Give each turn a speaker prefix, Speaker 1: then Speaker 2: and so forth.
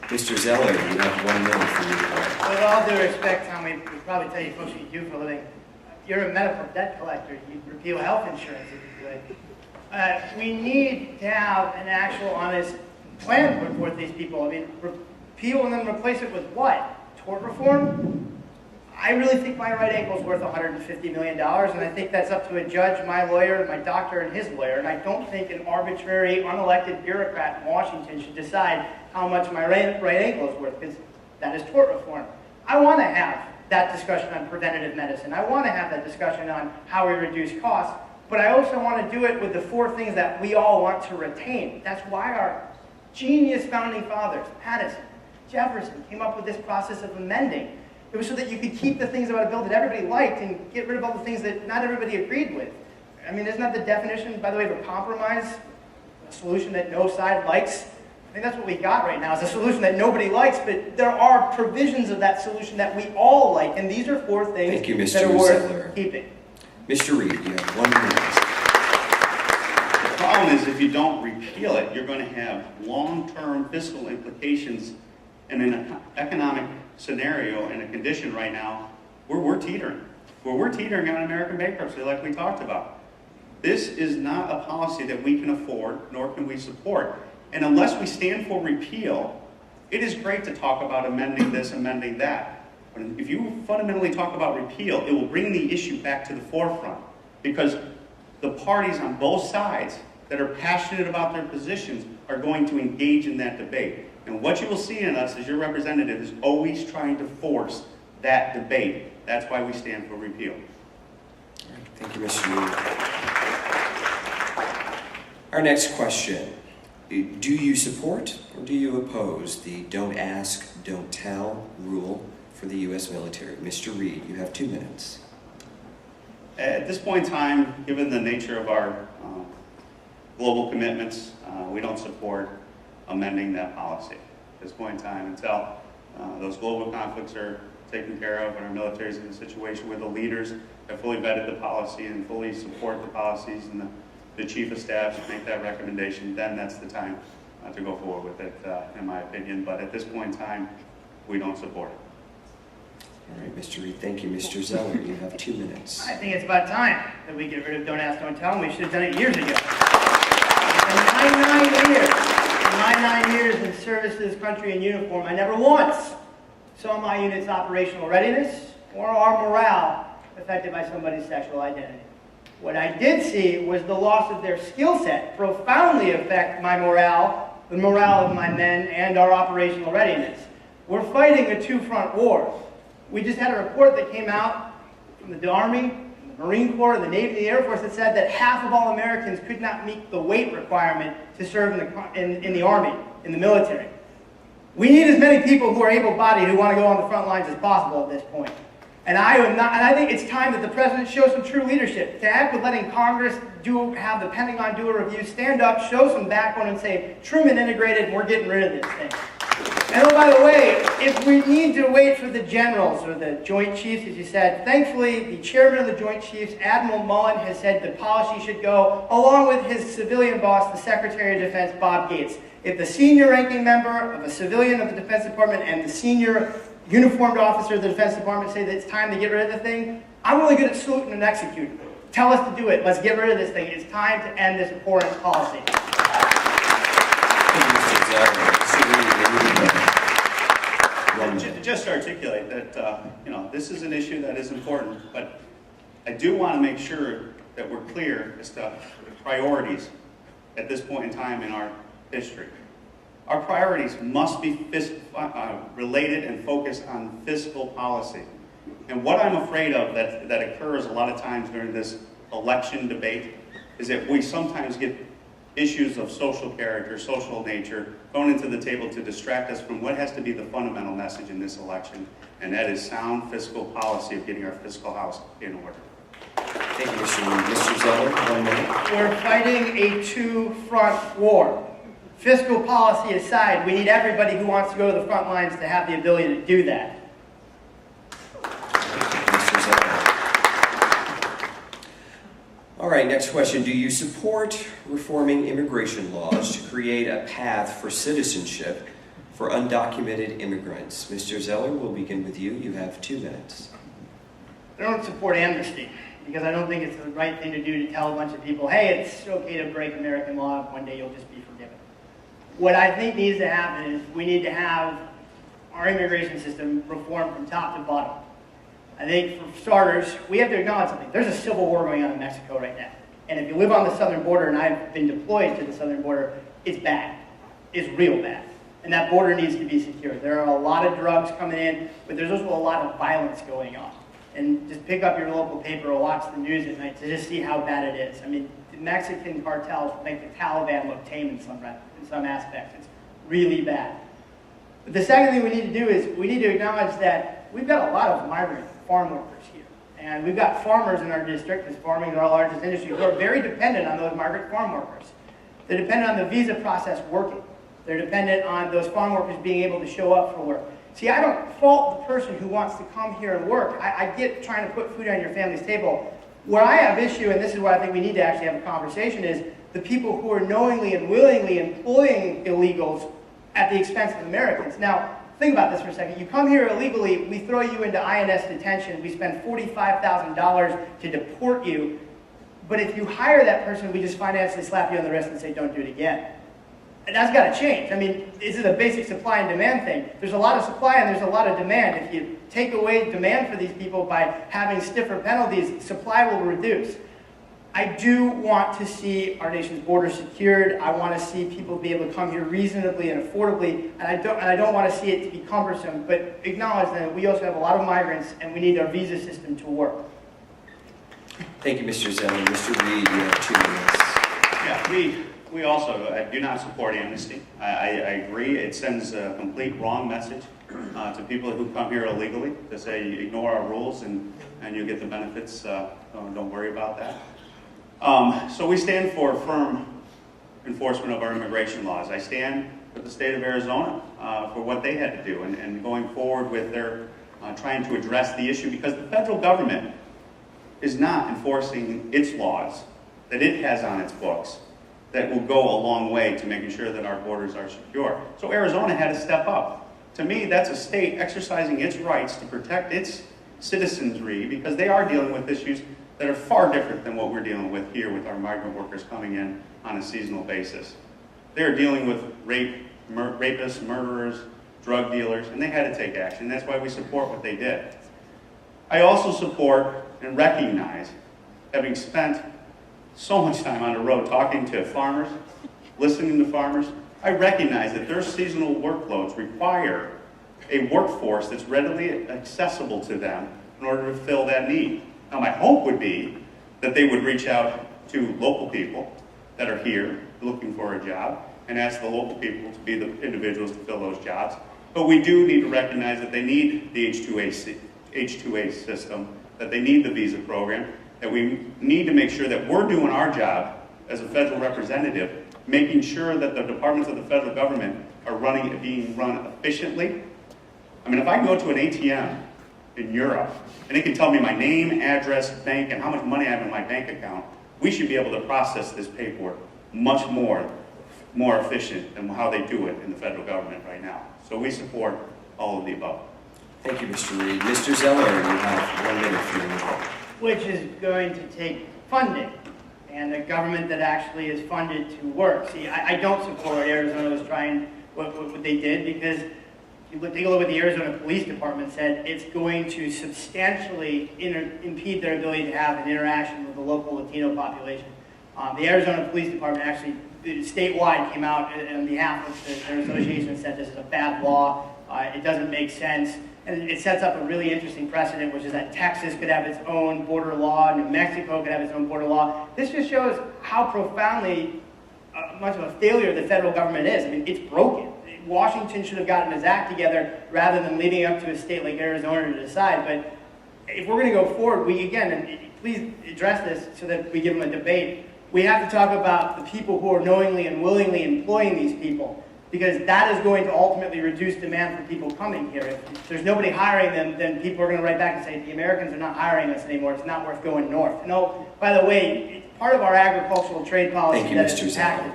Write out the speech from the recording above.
Speaker 1: Mr. Zeller, you have 1 minute for your report.
Speaker 2: With all due respect, Tom, we probably tell you folks what you do for a living. You're a medical debt collector. You repeal health insurance if you could. We need to have an actual honest plan put forth these people. I mean, repeal and then replace it with what? Tort reform? I really think my right ankle is worth $150 million, and I think that's up to a judge, my lawyer, my doctor, and his lawyer. And I don't think an arbitrary, unelected bureaucrat in Washington should decide how much my right ankle is worth, because that is tort reform. I want to have that discussion on preventative medicine. I want to have that discussion on how we reduce costs, but I also want to do it with the 4 things that we all want to retain. That's why our genius founding fathers, Madison, Jefferson, came up with this process of amending. It was so that you could keep the things about a bill that everybody liked and get rid of all the things that not everybody agreed with. I mean, isn't that the definition, by the way, of a compromise? A solution that no side likes? I think that's what we got right now, is a solution that nobody likes, but there are provisions of that solution that we all like, and these are 4 things
Speaker 1: Thank you, Mr.
Speaker 2: that are worth
Speaker 1: Zeller.
Speaker 2: keeping.
Speaker 1: Mr. Reed, you have 1 minute.
Speaker 3: The problem is if you don't repeal it, you're going to have long-term fiscal implications in an economic scenario and a condition right now where we're teetering. Where we're teetering on American bankruptcy like we talked about. This is not a policy that we can afford, nor can we support. And unless we stand for repeal, it is great to talk about amending this, amending that. But if you fundamentally talk about repeal, it will bring the issue back to the forefront. Because the parties on both sides that are passionate about their positions are going to engage in that debate. And what you will see in us as your representative is always trying to force that debate. That's why we stand for repeal.
Speaker 1: All right, thank you, Mr. Reed. Our next question. Do you support or do you oppose the don't ask, don't tell rule for the U.S. military? Mr. Reed, you have 2 minutes.
Speaker 3: At this point in time, given the nature of our global commitments, we don't support amending that policy at this point in time until those global conflicts are taken care of and our military is in a situation where the leaders have fully vetted the policy and fully support the policies and the chief of staff make that recommendation. Then that's the time to go forward with it, in my opinion. But at this point in time, we don't support it.
Speaker 1: All right, Mr. Reed, thank you. Mr. Zeller, you have 2 minutes.
Speaker 2: I think it's about time that we get rid of don't ask, don't tell, and we should have done it years ago. In my 9 years in service to this country in uniform, I never once saw my unit's operational readiness or our morale affected by somebody's sexual identity. What I did see was the loss of their skill set profoundly affect my morale, the morale of my men, and our operational readiness. We're fighting a 2-front war. We just had a report that came out from the Army, the Marine Corps, the Navy, the Air Force that said that half of all Americans could not meet the weight requirement to serve in the Army, in the military. We need as many people who are able-bodied who want to go on the front lines as possible at this point. And I think it's time that the President show some true leadership. To act with letting Congress have the Pentagon do a review, stand up, show some backbone and say, Truman integrated and we're getting rid of this thing. And oh, by the way, if we need to wait for the generals or the Joint Chiefs, as you said, thankfully the chairman of the Joint Chiefs, Admiral Mullen, has said the policy should go, along with his civilian boss, the Secretary of Defense, Bob Gates. If the senior ranking member of a civilian of the Defense Department and the senior uniformed officer of the Defense Department say that it's time to get rid of the thing, I'm really good at saluting and executing. Tell us to do it. Let's get rid of this thing. It's time to end this abhorrent policy.
Speaker 3: Just to articulate that, this is an issue that is important, but I do want to make sure that we're clear as to priorities at this point in time in our history. Our priorities must be related and focused on fiscal policy. And what I'm afraid of that occurs a lot of times during this election debate is that we sometimes get issues of social character, social nature, thrown into the table to distract us from what has to be the fundamental message in this election, and that is sound fiscal policy of getting our fiscal house in order.
Speaker 1: Thank you, Mr. Reed. Mr. Zeller, 1 minute.
Speaker 2: We're fighting a 2-front war. Fiscal policy aside, we need everybody who wants to go to the front lines to have the ability to do that.
Speaker 1: Mr. Zeller. All right, next question. Do you support reforming immigration laws to create a path for citizenship for undocumented immigrants. Mr. Zeller, we'll begin with you. You have 2 minutes.
Speaker 2: I don't support amnesty because I don't think it's the right thing to do to tell a bunch of people, hey, it's okay to break American law, one day you'll just be forgiven. What I think needs to happen is we need to have our immigration system reformed from top to bottom. I think for starters, we have to acknowledge something. There's a civil war going on in Mexico right now. And if you live on the southern border, and I've been deployed to the southern border, it's bad. It's real bad. And that border needs to be secure. There are a lot of drugs coming in, but there's also a lot of violence going on. And just pick up your local paper or watch the news at night to just see how bad it is. I mean, the Mexican cartels make the Taliban look tame in some aspects. It's really bad. But the second thing we need to do is we need to acknowledge that we've got a lot of migrant farm workers here. And we've got farmers in our district, because farming is our largest industry, who are very dependent on those migrant farm workers. They're dependent on the visa process working. They're dependent on those farm workers being able to show up for work. See, I don't fault the person who wants to come here and work. I get trying to put food on your family's table. Where I have issue, and this is where I think we need to actually have a conversation, is the people who are knowingly and willingly employing illegals at the expense of Americans. Now, think about this for a second. You come here illegally, we throw you into INS detention, we spend $45,000 to deport you, but if you hire that person, we just financially slap you on the wrist and say, don't do it again. And that's got to change. I mean, this is a basic supply and demand thing. There's a lot of supply and there's a lot of demand. If you take away demand for these people by having stiffer penalties, supply will reduce. I do want to see our nation's border secured. I want to see people be able to come here reasonably and affordably, and I don't want to see it to be cumbersome, but acknowledge that we also have a lot of migrants and we need our visa system to work.
Speaker 1: Thank you, Mr. Zeller. Mr. Reed, you have 2 minutes.
Speaker 3: Yeah, we also do not support amnesty. I agree. It sends a complete wrong message to people who come here illegally to say, ignore our rules and you get the benefits. Don't worry about that. So we stand for firm enforcement of our immigration laws. I stand with the state of Arizona for what they had to do and going forward with their trying to address the issue, because the federal government is not enforcing its laws that it has on its books that will go a long way to making sure that our borders are secure. So Arizona had to step up. To me, that's a state exercising its rights to protect its citizenry, because they are dealing with issues that are far different than what we're dealing with here with our migrant workers coming in on a seasonal basis. They're dealing with rapists, murderers, drug dealers, and they had to take action. That's why we support what they did. I also support and recognize, having spent so much time on the road talking to farmers, listening to farmers, I recognize that their seasonal workloads require a workforce that's readily accessible to them in order to fill that need. Now, my hope would be that they would reach out to local people that are here looking for a job and ask the local people to be the individuals to fill those jobs. But we do need to recognize that they need the H-2A system, that they need the visa program, that we need to make sure that we're doing our job as a federal representative, making sure that the departments of the federal government are being run efficiently. I mean, if I can go to an ATM in Europe and it can tell me my name, address, bank, and how much money I have in my bank account, we should be able to process this paperwork much more efficient than how they do it in the federal government right now. So we support all of the above.
Speaker 1: Thank you, Mr. Reed. Mr. Zeller, you have 1 minute for your report.
Speaker 2: Which is going to take funding, and a government that actually is funded to work. See, I don't support what Arizona was trying, what they did, because if you take a look at what the Arizona Police Department said, it's going to substantially impede their ability to have an interaction with the local Latino population. The Arizona Police Department actually, statewide, came out on behalf of their association and said this is a bad law, it doesn't make sense. And it sets up a really interesting precedent, which is that Texas could have its own border law, New Mexico could have its own border law. This just shows how profoundly much of a failure the federal government is. I mean, it's broken. Washington should have gotten his act together rather than leaving it up to a state like Arizona to decide. But if we're going to go forward, and please address this so that we give them a debate, we have to talk about the people who are knowingly and willingly employing these people, because that is going to ultimately reduce demand for people coming here. If there's nobody hiring them, then people are going to write back and say, the Americans are not hiring us anymore, it's not worth going north. No, by the way, it's part of our agricultural trade policy that is impacted.